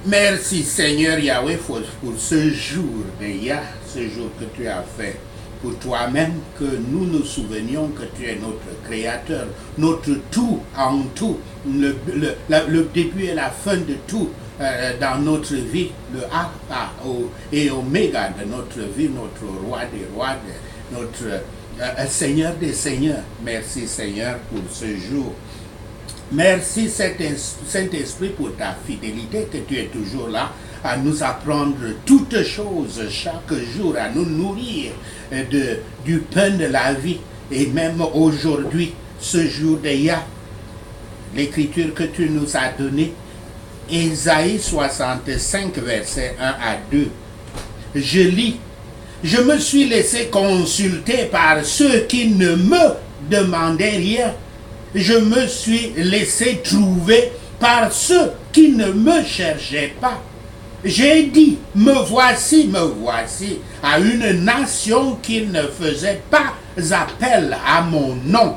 Merci Seigneur Yahweh pour ce jour d'hier, ce jour que tu as fait pour toi-même, que nous nous souvenions que tu es notre Créateur, notre tout en tout, le début et la fin de tout dans notre vie, le Alpha et Oméga de notre vie, notre Roi des Rois, notre Seigneur des Seigneurs. Merci Seigneur pour ce jour. Merci Saint-Esprit pour ta fidélité, que tu es toujours là à nous apprendre toutes choses chaque jour, à nous nourrir du pain de la vie. Et même aujourd'hui, ce jour d'hier, l'écriture que tu nous as donnée, Ésaïe 65, versets 1 à 2. Je lis, je me suis laissé consulter par ceux qui ne me demandaient rien. Je me suis laissé trouver par ceux qui ne me cherchaient pas. J'ai dit, me voici, à une nation qui ne faisait pas appel à mon nom.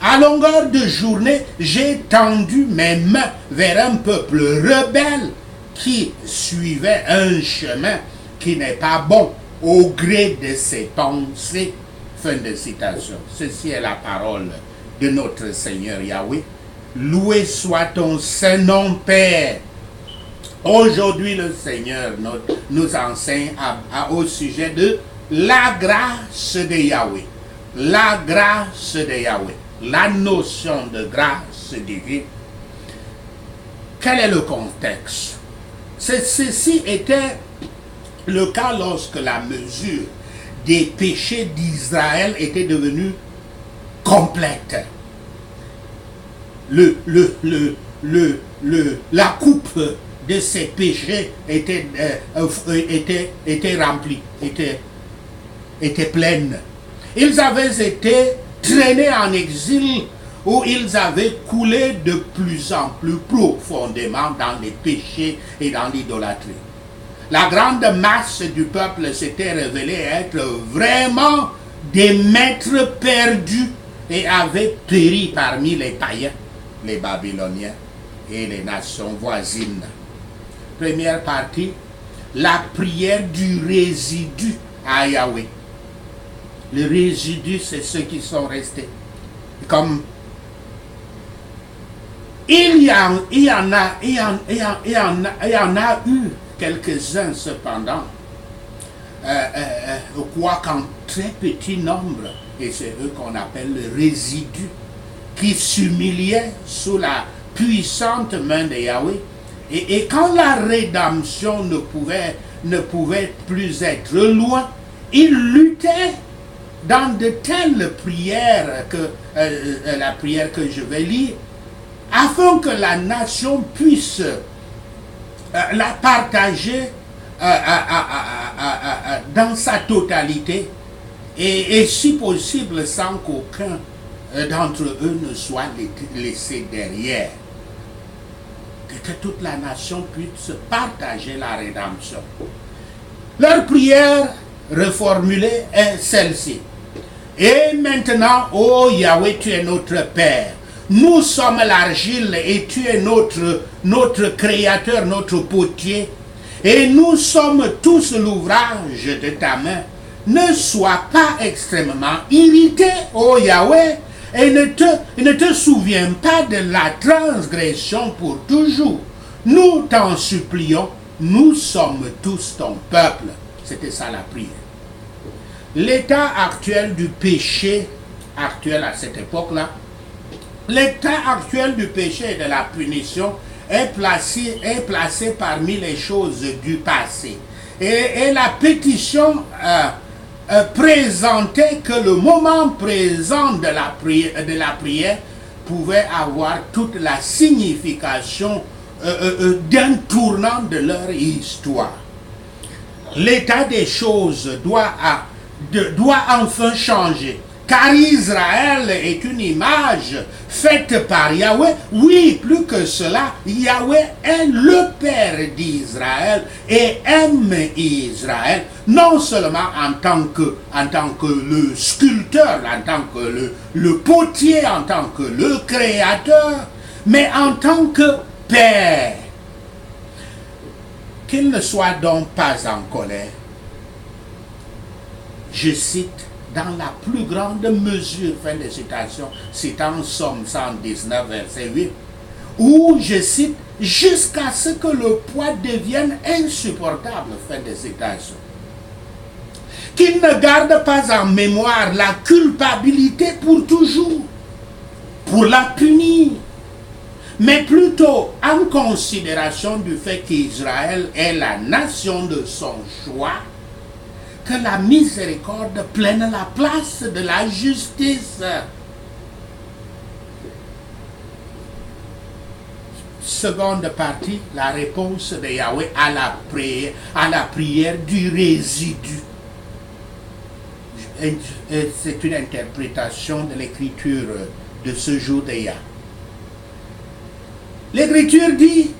À longueur de journée, j'ai tendu mes mains vers un peuple rebelle qui suivait un chemin qui n'est pas bon au gré de ses pensées. Fin de citation. Ceci est la parole de notre Seigneur Yahweh. Loué soit ton Saint-Nom, Père. Aujourd'hui, le Seigneur nous enseigne au sujet de la grâce de Yahweh. La grâce de Yahweh. La notion de grâce divine. Quel est le contexte? Ceci était le cas lorsque la mesure des péchés d'Israël était devenue complète. La coupe de ces péchés était remplie, était pleine. Ils avaient été traînés en exil où ils avaient coulé de plus en plus profondément dans les péchés et dans l'idolâtrie. La grande masse du peuple s'était révélée être vraiment des maîtres perdus et avait péri parmi les païens, les Babyloniens et les nations voisines. Première partie, la prière du résidu à Yahweh. Le résidu, c'est ceux qui sont restés. Comme il y en a eu quelques-uns cependant, quoi qu'en très petit nombre, et c'est eux qu'on appelle le résidu, qui s'humiliaient sous la puissante main de Yahweh. Et quand la rédemption ne pouvait plus être loin, ils luttaient dans de telles prières, la prière que je vais lire, afin que la nation puisse la partager dans sa totalité et si possible sans qu'aucun d'entre eux ne soit laissé derrière. Que toute la nation puisse partager la rédemption. Leur prière reformulée est celle-ci. Et maintenant, ô Yahweh, tu es notre Père. Nous sommes l'argile et tu es notre créateur, notre potier. Et nous sommes tous l'ouvrage de ta main. Ne sois pas extrêmement irrité, ô Yahweh, et ne te souviens pas de la transgression pour toujours. Nous t'en supplions, nous sommes tous ton peuple. C'était ça la prière. L'état actuel du péché, actuel à cette époque-là, l'état actuel du péché et de la punition est placé parmi les choses du passé. Et la pétition présentait que le moment présent de la prière pouvait avoir toute la signification d'un tournant de leur histoire. L'état des choses doit enfin changer. Car Israël est une image faite par Yahweh. Oui, plus que cela, Yahweh est le Père d'Israël et aime Israël, non seulement en tant que le sculpteur, en tant que le potier, en tant que le créateur, mais en tant que Père. qu'il ne soit donc pas en colère. Je cite, dans la plus grande mesure, fin de citation, citant Somme 119, verset 8, où je cite, jusqu'à ce que le poids devienne insupportable, fin de citation. Qu'il ne garde pas en mémoire la culpabilité pour toujours, pour la punir, mais plutôt en considération du fait qu'Israël est la nation de son choix, que la miséricorde prenne la place de la justice. Seconde partie, la réponse de Yahweh à la prière du résidu. C'est une interprétation de l'écriture de ce jour de Yah. L'écriture dit,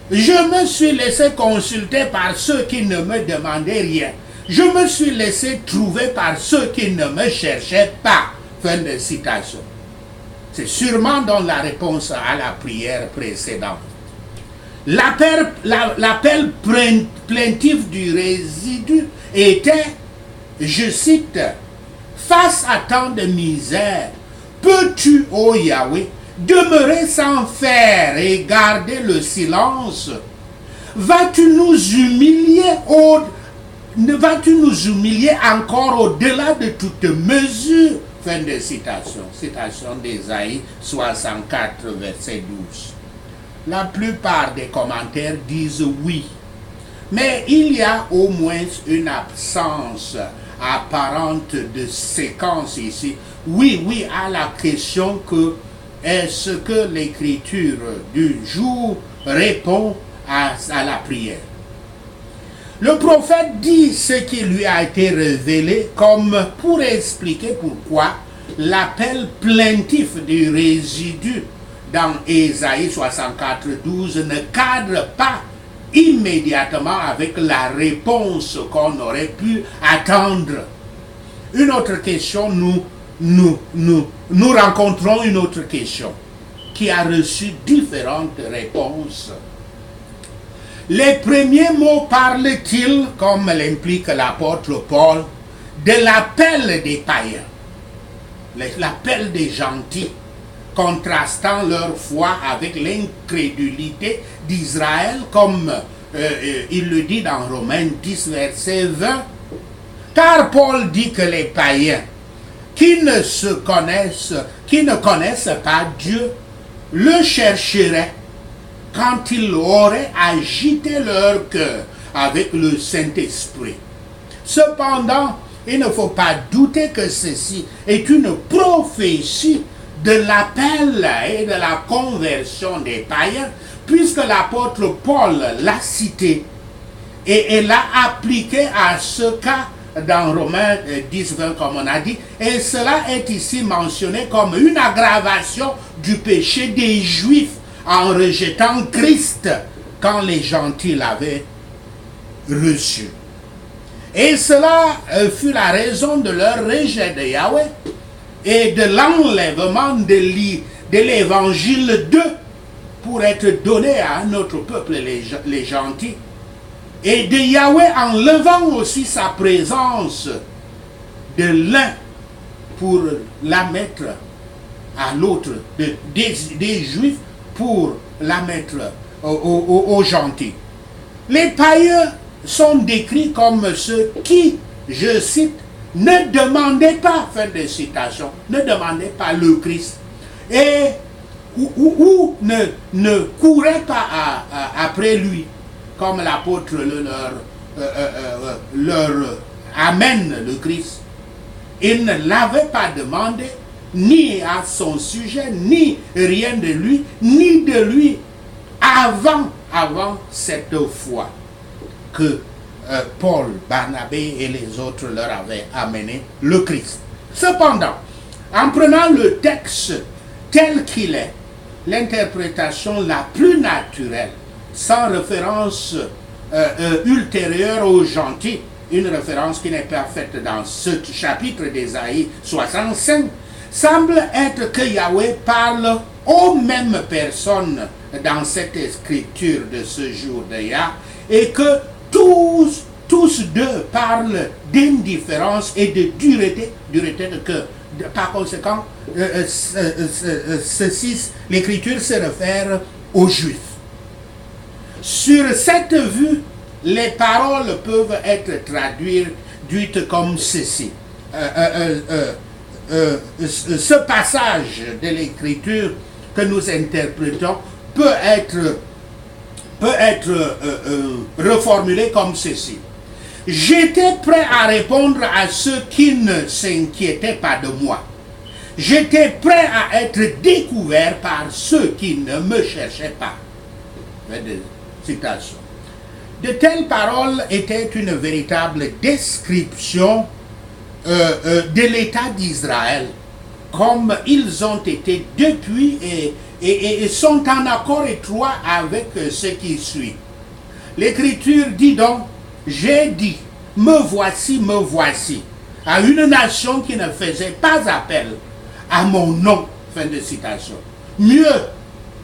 je me suis laissé consulter par ceux qui ne me demandaient rien. Je me suis laissé trouver par ceux qui ne me cherchaient pas. Fin de citation. C'est sûrement dans la réponse à la prière précédente. L'appel plaintif du résidu était, je cite, face à tant de misère, peux-tu, ô Yahweh, demeurer sans faire et garder le silence? Vas-tu nous humilier encore au-delà de toute mesure? Fin de citation. Citation d'Ésaïe 64, verset 12. La plupart des commentaires disent oui. Mais il y a au moins une absence apparente de séquence ici. Oui, à la question que est-ce que l'écriture du jour répond à la prière. Le prophète dit ce qui lui a été révélé comme pour expliquer pourquoi l'appel plaintif du résidu dans Ésaïe 64, 12 ne cadre pas immédiatement avec la réponse qu'on aurait pu attendre. Une autre question, nous rencontrons une autre question qui a reçu différentes réponses. Les premiers mots parlent-ils, comme l'implique l'apôtre Paul, de l'appel des païens, l'appel des gentils, contrastant leur foi avec l'incrédulité d'Israël, comme il le dit dans Romains 10, verset 20. Car Paul dit que les païens qui ne connaissent pas Dieu le chercheraient quand ils auraient agité leur cœur avec le Saint-Esprit. Cependant, il ne faut pas douter que ceci est une prophétie de l'appel et de la conversion des païens, puisque l'apôtre Paul l'a cité et l'a appliqué à ce cas dans Romains 10, 20, comme on a dit, et cela est ici mentionné comme une aggravation du péché des Juifs en rejetant Christ quand les gentils l'avaient reçu. Et cela fut la raison de leur rejet de Yahweh et de l'enlèvement de l'évangile d'eux pour être donné à notre peuple, les gentils. Et de Yahweh enlevant aussi sa présence de l'un pour la mettre à l'autre, des Juifs pour la mettre aux gentils. Les païens sont décrits comme ceux qui, je cite, ne demandaient pas, fin de citation, ne demandaient pas le Christ et ou ne couraient pas après lui, comme l'apôtre leur amène le Christ. Il ne l'avait pas demandé, ni à son sujet, ni rien de lui, ni de lui, avant cette foi que Paul, Barnabé et les autres leur avaient amené le Christ. Cependant, en prenant le texte tel qu'il est, l'interprétation la plus naturelle, sans référence ultérieure aux gentils, une référence qui n'est pas faite dans ce chapitre d'Ésaïe 65, semble être que Yahweh parle aux mêmes personnes dans cette écriture de ce jour de Yah, et que tous deux parlent d'indifférence et de dureté de cœur. Par conséquent, l'écriture se réfère aux Juifs. Sur cette vue, les paroles peuvent être traduites comme ceci. Ce passage de l'écriture que nous interprétons peut être reformulé comme ceci. J'étais prêt à répondre à ceux qui ne s'inquiétaient pas de moi. J'étais prêt à être découvert par ceux qui ne me cherchaient pas. Citation. De telles paroles étaient une véritable description de l'État d'Israël, comme ils ont été depuis et sont en accord étroit avec ce qui suit. L'Écriture dit donc, j'ai dit, me voici, à une nation qui ne faisait pas appel à mon nom. Fin de citation. Mieux,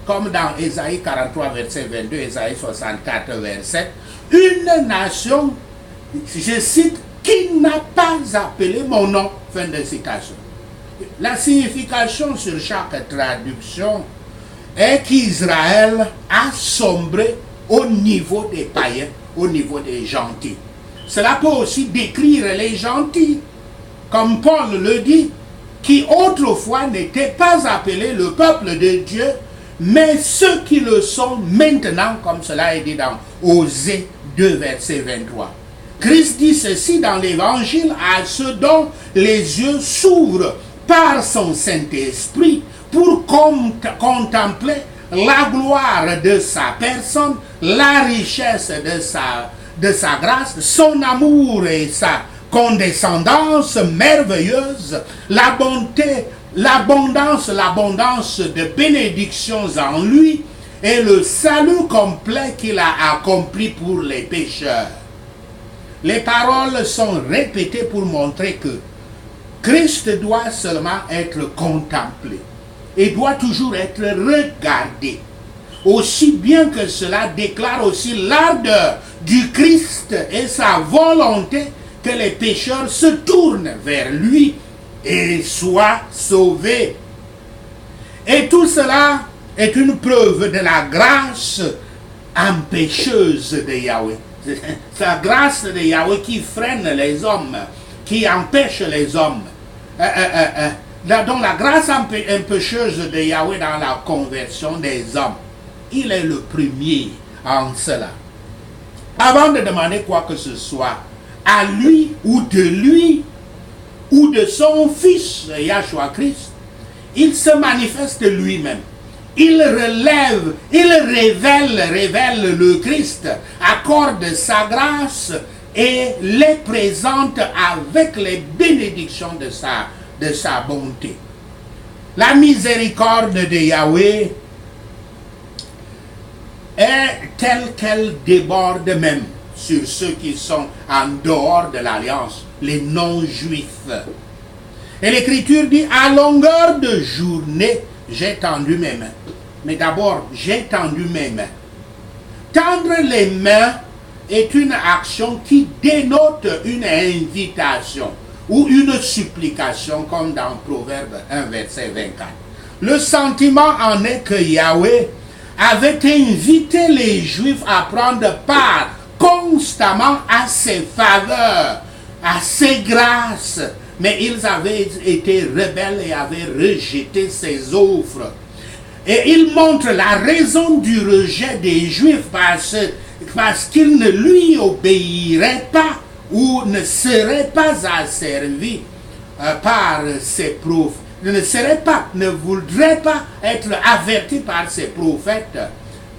comme dans Ésaïe 43, verset 22, Ésaïe 64, verset, une nation, je cite, qui n'a pas appelé mon nom. Fin de citation. La signification sur chaque traduction est qu'Israël a sombré au niveau des païens, au niveau des gentils. Cela peut aussi décrire les gentils, comme Paul le dit, qui autrefois n'étaient pas appelés le peuple de Dieu, mais ceux qui le sont maintenant, comme cela est dit dans Osée 2, verset 23. Christ dit ceci dans l'Évangile à ceux dont les yeux s'ouvrent par son Saint-Esprit pour contempler la gloire de sa personne, la richesse de sa grâce, son amour et sa condescendance merveilleuse, la bonté, l'abondance de bénédictions en lui et le salut complet qu'il a accompli pour les pécheurs. Les paroles sont répétées pour montrer que Christ doit seulement être contemplé et doit toujours être regardé. Aussi bien que cela déclare aussi l'ardeur du Christ et sa volonté que les pécheurs se tournent vers lui et soient sauvés. Et tout cela est une preuve de la grâce empêcheuse de Yahweh. Sa grâce de Yahweh qui freine les hommes, qui empêche les hommes. Donc la grâce empêcheuse de Yahweh dans la conversion des hommes. Il est le premier en cela. Avant de demander quoi que ce soit à lui ou de son fils Yahshua Christ, il se manifeste lui-même. Il révèle le Christ, accorde sa grâce et les présente avec les bénédictions de sa bonté. La miséricorde de Yahweh est telle qu'elle déborde même sur ceux qui sont en dehors de l'alliance, les non-juifs. Et l'Écriture dit, à longueur de journée, j'ai tendu mes mains. Mais d'abord, j'ai tendu mes mains. Tendre les mains est une action qui dénote une invitation ou une supplication, comme dans Proverbe 1, verset 24. Le sentiment en est que Yahweh avait invité les Juifs à prendre part constamment à ses faveurs, à ses grâces, mais ils avaient été rebelles et avaient rejeté ses offres. Et il montre la raison du rejet des Juifs parce qu'ils ne lui obéiraient pas ou ne seraient pas asservis par ses prophètes, ne voudraient pas être avertis par ses prophètes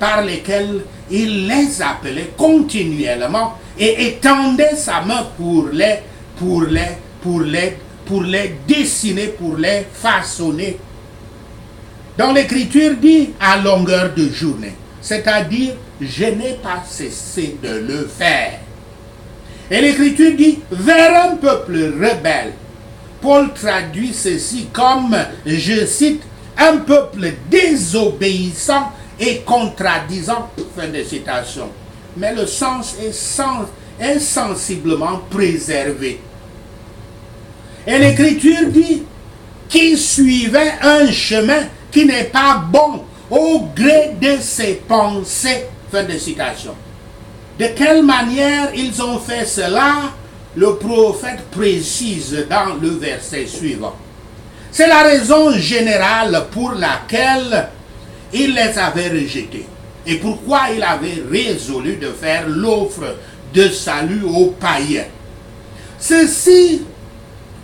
par lesquels il les appelait continuellement et étendait sa main pour les dessiner, pour les façonner. Donc l'Écriture dit à longueur de journée, c'est-à-dire je n'ai pas cessé de le faire. Et l'Écriture dit vers un peuple rebelle. Paul traduit ceci comme, je cite, un peuple désobéissant et contradisant, fin de citation. Mais le sens est sensiblement préservé. Et l'Écriture dit qu'il suivait un chemin qui n'est pas bon au gré de ses pensées, fin de citation. De quelle manière ils ont fait cela? Le prophète précise dans le verset suivant. C'est la raison générale pour laquelle il les avait rejetés et pourquoi il avait résolu de faire l'offre de salut aux païens. Ceci,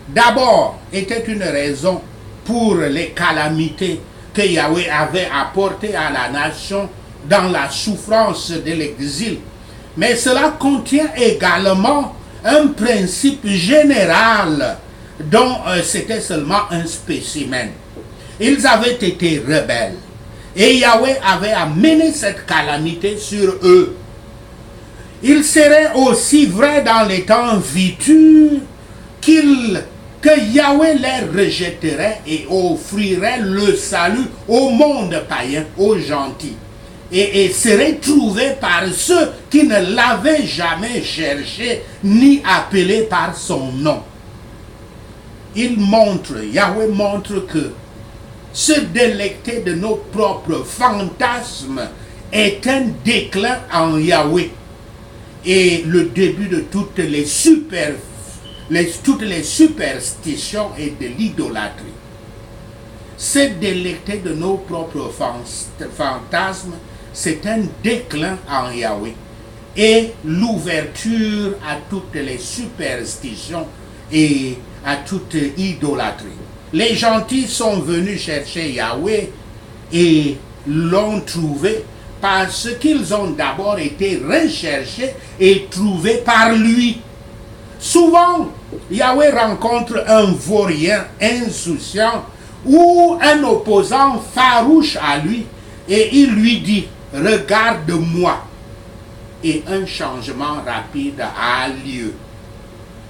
d'abord, était une raison pour les calamités que Yahweh avait apportées à la nation dans la souffrance de l'exil. Mais cela contient également un principe général dont c'était seulement un spécimen. Ils avaient été rebelles et Yahweh avait amené cette calamité sur eux. Il serait aussi vrai dans les temps futurs que Yahweh les rejetterait et offrirait le salut au monde païen, aux gentils. Et serait trouvé par ceux qui ne l'avaient jamais cherché ni appelé par son nom. Yahweh montre que se délecter de nos propres fantasmes est un déclin en Yahweh et le début de toutes les superstitions et de l'idolâtrie. Se délecter de nos propres fantasmes, c'est un déclin en Yahweh et l'ouverture à toutes les superstitions et à toute idolâtrie. Les gentils sont venus chercher Yahweh et l'ont trouvé parce qu'ils ont d'abord été recherchés et trouvés par lui. Souvent, Yahweh rencontre un vaurien insouciant ou un opposant farouche à lui et il lui dit « Regarde-moi » et un changement rapide a lieu.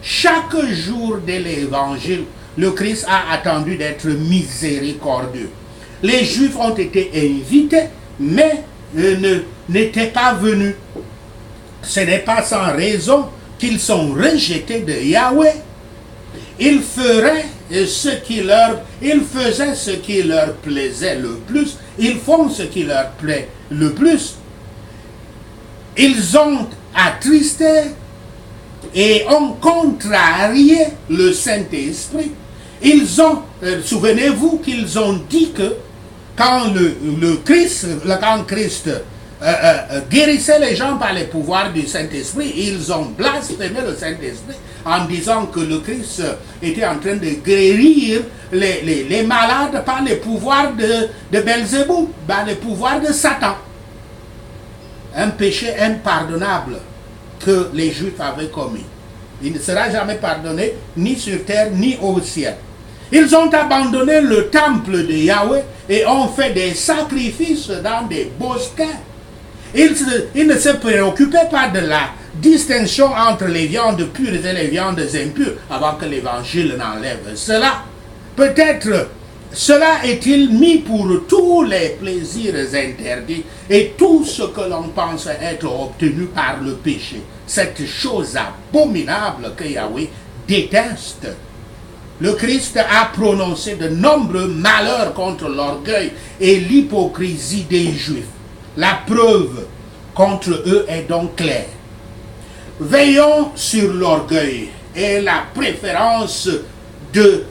Chaque jour de l'évangile, le Christ a attendu d'être miséricordieux. Les Juifs ont été invités, mais n'étaient pas venus. Ce n'est pas sans raison qu'ils sont rejetés de Yahweh. Ils faisaient ce qui leur plaisait le plus. Ils font ce qui leur plaît le plus. Ils ont attristé et ont contrarié le Saint-Esprit. Ils ont, souvenez-vous qu'ils ont dit que quand Christ guérissait les gens par les pouvoirs du Saint-Esprit, ils ont blasphémé le Saint-Esprit en disant que le Christ était en train de guérir les malades par les pouvoirs de Belzéboul, par les pouvoirs de Satan. Un péché impardonnable que les Juifs avaient commis. Il ne sera jamais pardonné, ni sur terre, ni au ciel. Ils ont abandonné le temple de Yahweh et ont fait des sacrifices dans des bosquets. Ils ne se préoccupaient pas de la distinction entre les viandes pures et les viandes impures avant que l'évangile n'enlève cela. Peut-être cela est-il mis pour tous les plaisirs interdits et tout ce que l'on pense être obtenu par le péché. Cette chose abominable que Yahweh déteste. Le Christ a prononcé de nombreux malheurs contre l'orgueil et l'hypocrisie des Juifs. La preuve contre eux est donc claire. Veillons sur l'orgueil et la préférence de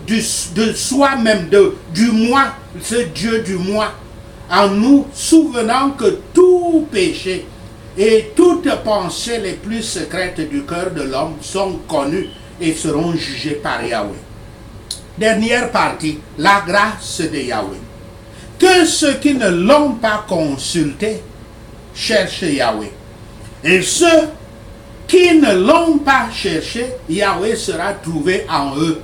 soi-même, du moi, ce Dieu du moi, en nous souvenant que tout péché et toutes pensées les plus secrètes du cœur de l'homme sont connues et seront jugées par Yahweh. Dernière partie, la grâce de Yahweh. Que ceux qui ne l'ont pas consulté cherchent Yahweh. Et ceux qui ne l'ont pas cherché, Yahweh sera trouvé en eux.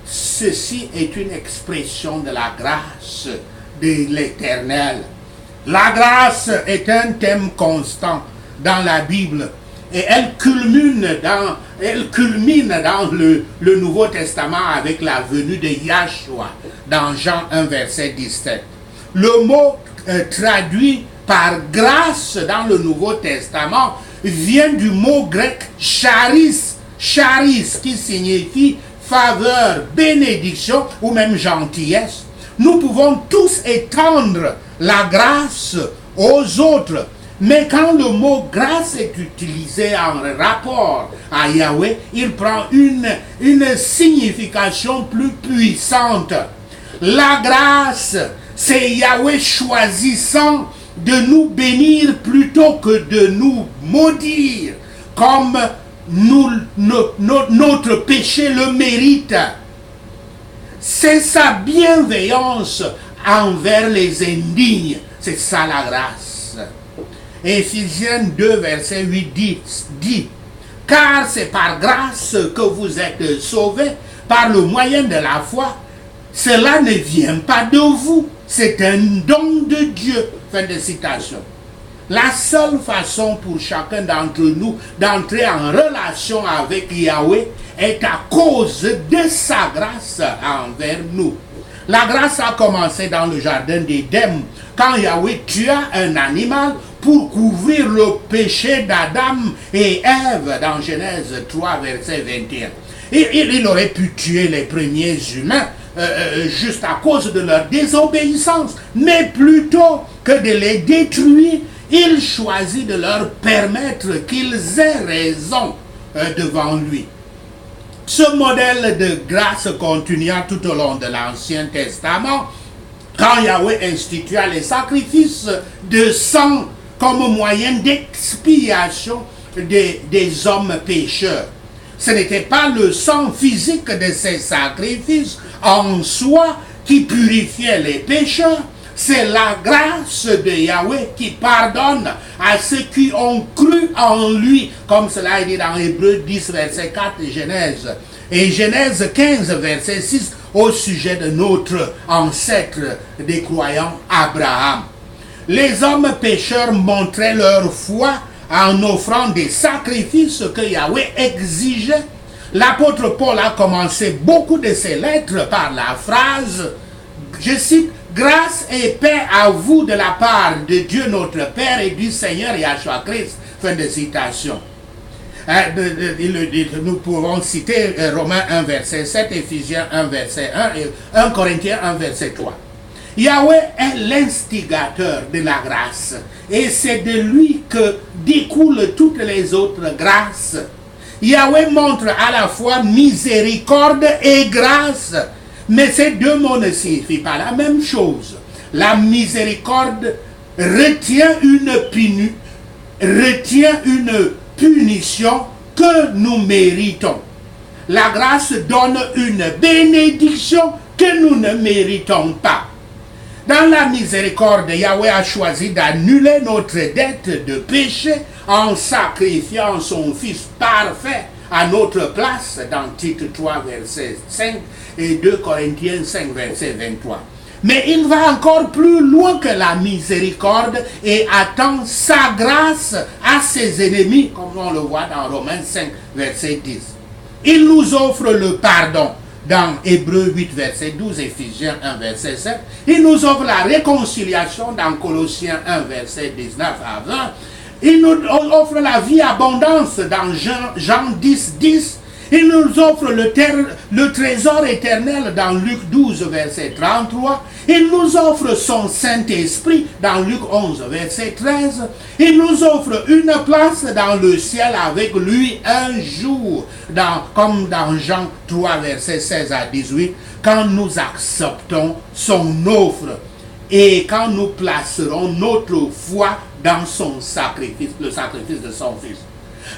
Ceci est une expression de la grâce de l'Éternel. La grâce est un thème constant dans la Bible et elle culmine dans le Nouveau Testament avec la venue de Yahshua dans Jean 1 verset 17. Le mot traduit par grâce dans le Nouveau Testament vient du mot grec charis, charis qui signifie faveur, bénédiction ou même gentillesse. Nous pouvons tous étendre la grâce aux autres. Mais quand le mot grâce est utilisé en rapport à Yahweh, il prend une signification plus puissante. La grâce, c'est Yahweh choisissant de nous bénir plutôt que de nous maudire, comme notre péché le mérite. C'est sa bienveillance envers les indignes. C'est ça la grâce. Éphésiens 2, verset 8 dit « Car c'est par grâce que vous êtes sauvés, par le moyen de la foi. Cela ne vient pas de vous, c'est un don de Dieu. » Fin de citation. La seule façon pour chacun d'entre nous d'entrer en relation avec Yahweh est à cause de sa grâce envers nous. La grâce a commencé dans le jardin d'Éden, quand Yahweh tua un animal pour couvrir le péché d'Adam et Ève dans Genèse 3, verset 21. Il aurait pu tuer les premiers humains juste à cause de leur désobéissance, mais plutôt que de les détruire, il choisit de leur permettre qu'ils aient raison devant lui. Ce modèle de grâce continua tout au long de l'Ancien Testament, quand Yahweh institua les sacrifices de sang comme moyen d'expiation des hommes pécheurs. Ce n'était pas le sang physique de ces sacrifices en soi qui purifiait les pécheurs, c'est la grâce de Yahweh qui pardonne à ceux qui ont cru en lui, comme cela est dit dans Hébreux 10, verset 4 et Genèse. Et Genèse 15, verset 6, au sujet de notre ancêtre des croyants, Abraham. Les hommes pécheurs montraient leur foi en offrant des sacrifices que Yahweh exigeait. L'apôtre Paul a commencé beaucoup de ses lettres par la phrase, je cite, « Grâce et paix à vous de la part de Dieu notre Père et du Seigneur Yahshua Christ. » Fin de citation. Nous pouvons citer Romains 1, verset 7, Éphésiens 1, verset 1 et 1 Corinthiens 1, verset 3. Yahweh est l'instigateur de la grâce et c'est de lui que découlent toutes les autres grâces. Yahweh montre à la fois miséricorde et grâce, mais ces deux mots ne signifient pas la même chose. La miséricorde retient une punition que nous méritons. La grâce donne une bénédiction que nous ne méritons pas. Dans la miséricorde, Yahweh a choisi d'annuler notre dette de péché en sacrifiant son Fils parfait à notre place dans Tite 3, verset 5 et 2 Corinthiens 5, verset 23. Mais il va encore plus loin que la miséricorde et attend sa grâce à ses ennemis, comme on le voit dans Romains 5, verset 10. Il nous offre le pardon dans Hébreux 8, verset 12, Éphésiens 1, verset 7. Il nous offre la réconciliation dans Colossiens 1, verset 19 à 20. Il nous offre la vie abondance dans Jean 10, 10. Il nous offre le trésor éternel dans Luc 12, verset 33. Il nous offre son Saint-Esprit dans Luc 11, verset 13. Il nous offre une place dans le ciel avec lui un jour, comme dans Jean 3, verset 16 à 18, quand nous acceptons son offre et quand nous placerons notre foi dans son sacrifice, le sacrifice de son Fils.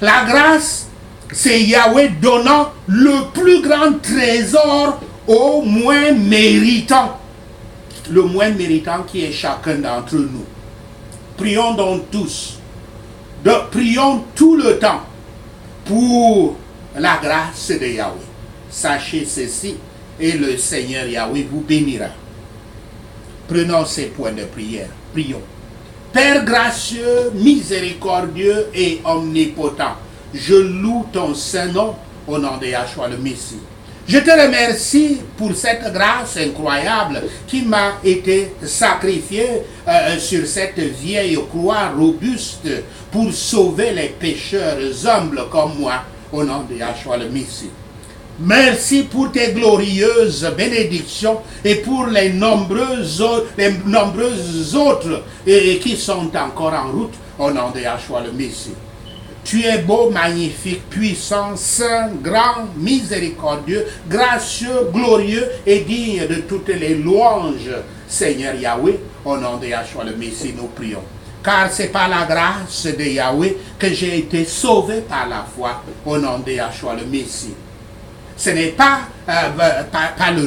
La grâce, c'est Yahweh donnant le plus grand trésor au moins méritant. Le moins méritant qui est chacun d'entre nous. Prions donc tous. Prions tout le temps pour la grâce de Yahweh. Sachez ceci et le Seigneur Yahweh vous bénira. Prenons ces points de prière. Prions. Père gracieux, miséricordieux et omnipotent, je loue ton saint nom au nom de Yahshua le Messie. Je te remercie pour cette grâce incroyable qui m'a été sacrifiée sur cette vieille croix robuste pour sauver les pécheurs humbles comme moi, au nom de Yahshua le Messie. Merci pour tes glorieuses bénédictions et pour les nombreuses autres qui sont encore en route, au nom de Yahshua le Messie. Tu es beau, magnifique, puissant, saint, grand, miséricordieux, gracieux, glorieux et digne de toutes les louanges. Seigneur Yahweh, au nom de Yahshua le Messie, nous prions. Car c'est par la grâce de Yahweh que j'ai été sauvé par la foi, au nom de Yahshua le Messie. Ce n'est pas par le